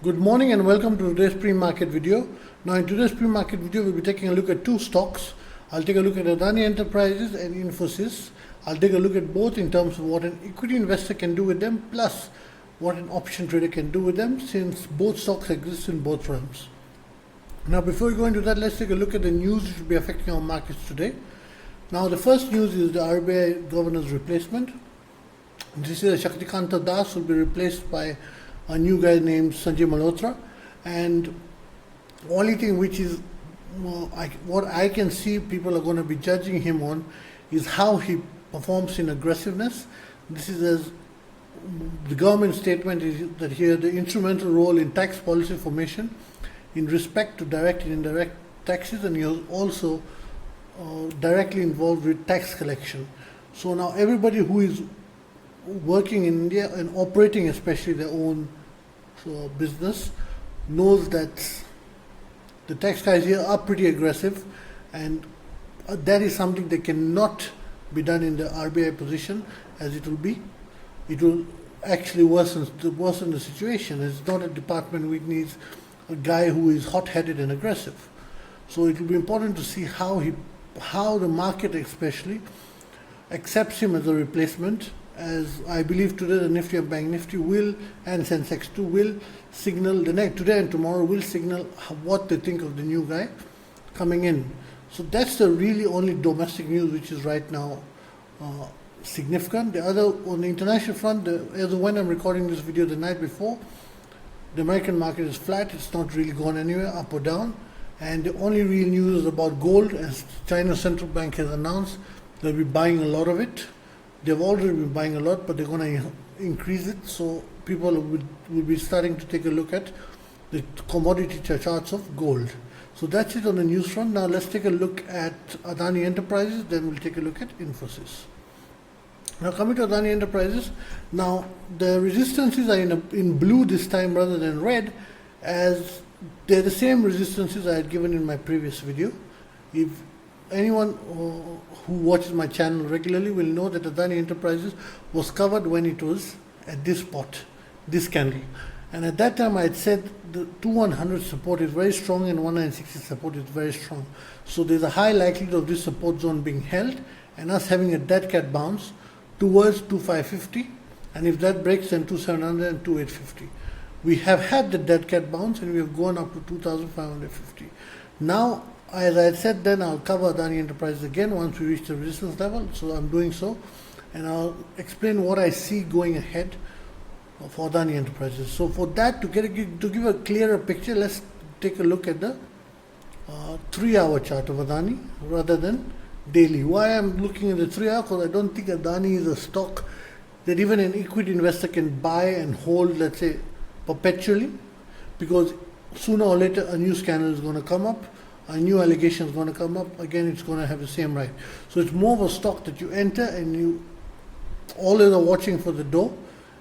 Good morning and welcome to today's pre-market video. Now in today's pre-market video we'll be taking a look at two stocks. I'll take a look at Adani Enterprises and Infosys. I'll take a look at both in terms of what an equity investor can do with them plus what an option trader can do with them, since both stocks exist in both realms. Now before we go into that, let's take a look at the news which will be affecting our markets today. Now the first news is the RBI governor's replacement. This is Shaktikanta Das will be replaced by a new guy named Sanjay Malhotra, and only thing which is what I can see people are going to be judging him on is how he performs in aggressiveness. This is as the government statement is that he had the instrumental role in tax policy formation in respect to direct and indirect taxes, and he was also directly involved with tax collection. So now everybody who is working in India and operating especially their own business knows that the tax guys here are pretty aggressive, and that is something that cannot be done in the RBI position, as it will actually worsen the situation. It's not a department which needs a guy who is hot-headed and aggressive. So it will be important to see how the market especially accepts him as a replacement, as I believe today the Nifty and BANKNIFTY will, and Sensex too, will signal, today and tomorrow will signal what they think of the new guy coming in. So that's the really only domestic news which is right now significant. The other, on the international front, as of when I'm recording this video the night before, the American market is flat. It's not really gone anywhere, up or down. And the only real news is about gold, as China's central bank has announced they'll be buying a lot of it. They've already been buying a lot, but they're going to increase it. So people will be starting to take a look at the commodity charts of gold. So that's it on the news front. Now let's take a look at Adani Enterprises, then we'll take a look at Infosys. Now coming to Adani Enterprises, now the resistances are in blue this time rather than red, as they're the same resistances I had given in my previous video. If anyone who watches my channel regularly will know that Adani Enterprises was covered when it was at this spot, this candle. And at that time I had said the 2100 support is very strong and 1960 support is very strong. So there's a high likelihood of this support zone being held and us having a dead cat bounce towards 2550, and if that breaks then 2700 and 2850. We have had the dead cat bounce and we have gone up to 2550. Now, as I had said then, I'll cover Adani Enterprises again once we reach the resistance level, so I'm doing so, and I'll explain what I see going ahead for Adani Enterprises. So for that, to give a clearer picture, let's take a look at the 3-hour chart of Adani rather than daily. Why I'm looking at the 3-hour? Because I don't think Adani is a stock that even an equity investor can buy and hold, let's say, perpetually, because sooner or later a new scandal is going to come up, a new allegation is going to come up, again it's going to have the same right. So it's more of a stock that you enter and you always are watching for the door.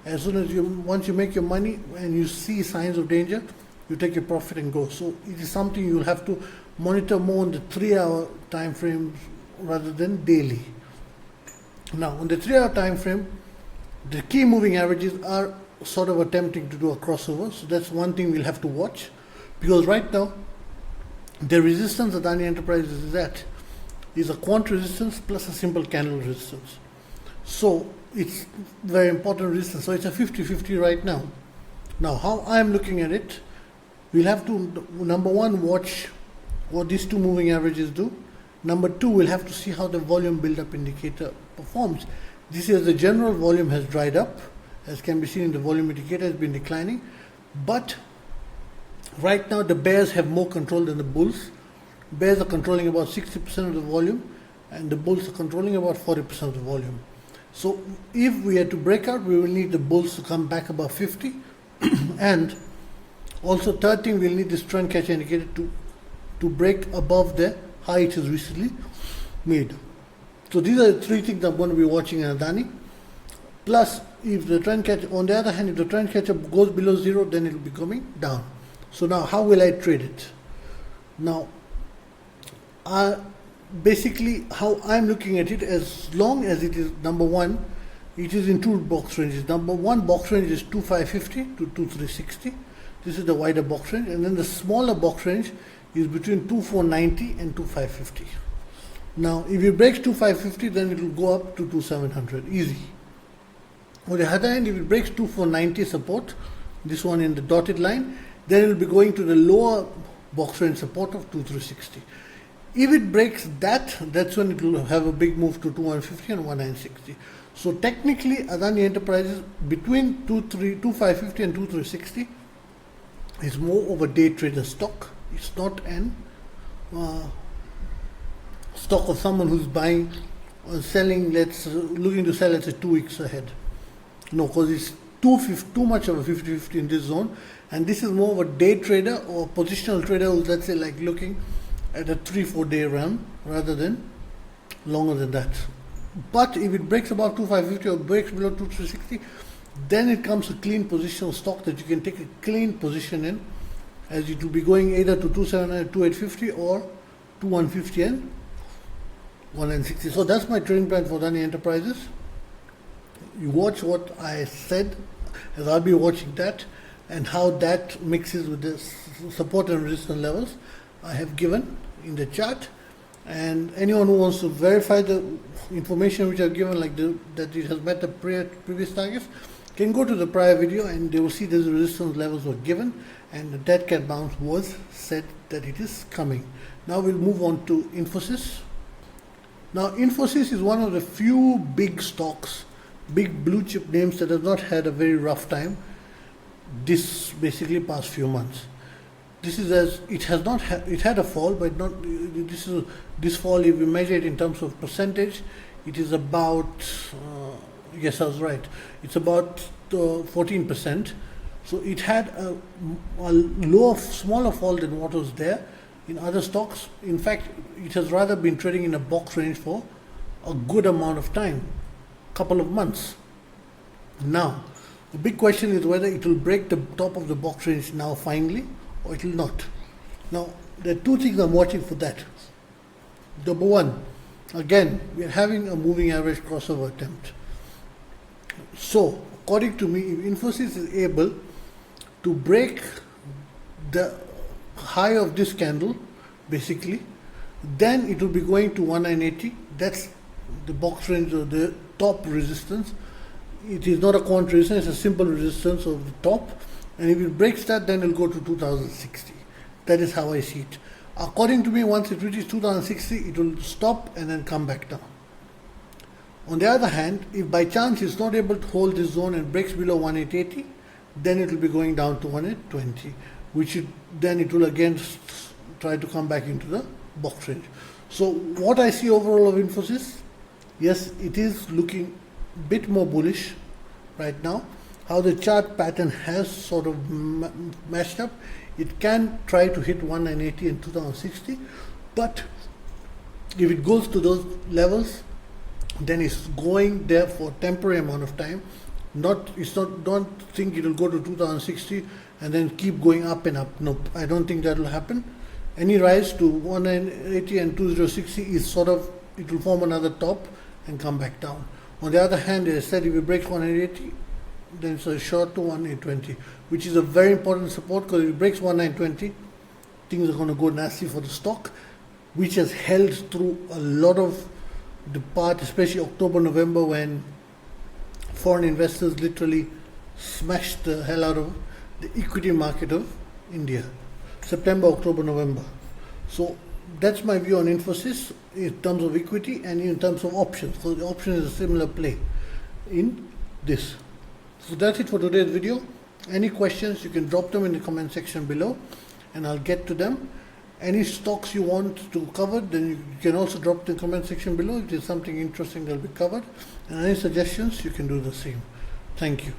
As soon as once you make your money and you see signs of danger, you take your profit and go. So it is something you'll have to monitor more on the 3-hour time frames rather than daily. Now on the 3-hour time frame, the key moving averages are sort of attempting to do a crossover. So that's one thing we'll have to watch, because right now the resistance Adani Enterprises is at is a quant resistance plus a simple candle resistance. So it's very important resistance. So it's a 50-50 right now. Now how I'm looking at it, we'll have to, number one, watch what these two moving averages do. Number two, we'll have to see how the volume build-up indicator performs. This year the general volume has dried up, as can be seen in the volume indicator has been declining, but right now the bears have more control than the bulls. Bears are controlling about 60% of the volume and the bulls are controlling about 40% of the volume. So if we are to break out, we will need the bulls to come back above 50 and also third thing, we'll need this trend catcher indicator to break above the high it has recently made. So these are the three things I'm going to be watching in Adani. Plus, if the trend catcher, on the other hand, if the trend catcher goes below zero, then it will be coming down. So now, how will I trade it? Now, basically, how I'm looking at it, as long as it is, number one, it is in two box ranges. Number one box range is 2550 to 2360. This is the wider box range, and then the smaller box range is between 2490 and 2550. Now, if it breaks 2550, then it will go up to 2700, easy. On the other hand, if it breaks 2490 support, this one in the dotted line, then it will be going to the lower box range support of 2360. If it breaks that, that's when it will have a big move to 2150 and 1960. So technically, Adani Enterprises between 2550 and 2360 is more of a day trader stock. It's not an stock of someone who's buying or selling, looking to sell, let's say, 2 weeks ahead. No, because it's too much of a 50-50 in this zone, and this is more of a day trader or positional trader who's, let's say, like looking at a 3-4 day run rather than longer than that. But if it breaks above 2550 or breaks below 2360, then it comes a clean positional stock that you can take a clean position in, as it will be going either to 2700, 2850 or 2150 and 1960. So that's my trading plan for Adani Enterprises. You watch what I said, as I'll be watching that, and how that mixes with the support and resistance levels I have given in the chart. And anyone who wants to verify the information which I've given, like that it has met the previous targets, can go to the prior video and they will see those resistance levels were given and the dead cat bounce was said that it is coming. Now we'll move on to Infosys. Now Infosys is one of the few big stocks, big blue chip names that have not had a very rough time this basically past few months. This is as it has not it had a fall, but not this fall. If you measure it in terms of percentage, it is about yes, I was right. It's about 14%. So it had a smaller fall than what was there in other stocks. In fact, it has rather been trading in a box range for a good amount of time, couple of months. Now, the big question is whether it will break the top of the box range now finally, or it will not. Now, there are two things I'm watching for that. Number one, again, we are having a moving average crossover attempt. So, according to me, if Infosys is able to break the high of this candle, basically, then it will be going to 1980. That's the box range or the top resistance. It is not a quant resistance, it's a simple resistance of the top. And if it breaks that, then it will go to 2060. That is how I see it. According to me, once it reaches 2060, it will stop and then come back down. On the other hand, if by chance it's not able to hold this zone and breaks below 1880, then it will be going down to 1820, then it will again try to come back into the box range. So what I see overall of Infosys, yes, it is looking a bit more bullish right now. How the chart pattern has sort of matched up, it can try to hit 1980 and 2060, but if it goes to those levels, then it's going there for a temporary amount of time. Don't think it will go to 2060 and then keep going up and up. Nope, I don't think that will happen. Any rise to 1980 and 2060 is sort of, it will form another top and come back down. On the other hand, as I said, if it breaks 1980, then it's a short to 1920, which is a very important support, because if it breaks 1920, things are going to go nasty for the stock, which has held through a lot of the part, especially October, November, when foreign investors literally smashed the hell out of the equity market of India. September, October, November. So that's my view on Infosys in terms of equity and in terms of options. So the option is a similar play in this. So that's it for today's video. Any questions, you can drop them in the comment section below and I'll get to them. Any stocks you want to cover, then you can also drop in the comment section below. If there's something interesting that will be covered. And any suggestions, you can do the same. Thank you.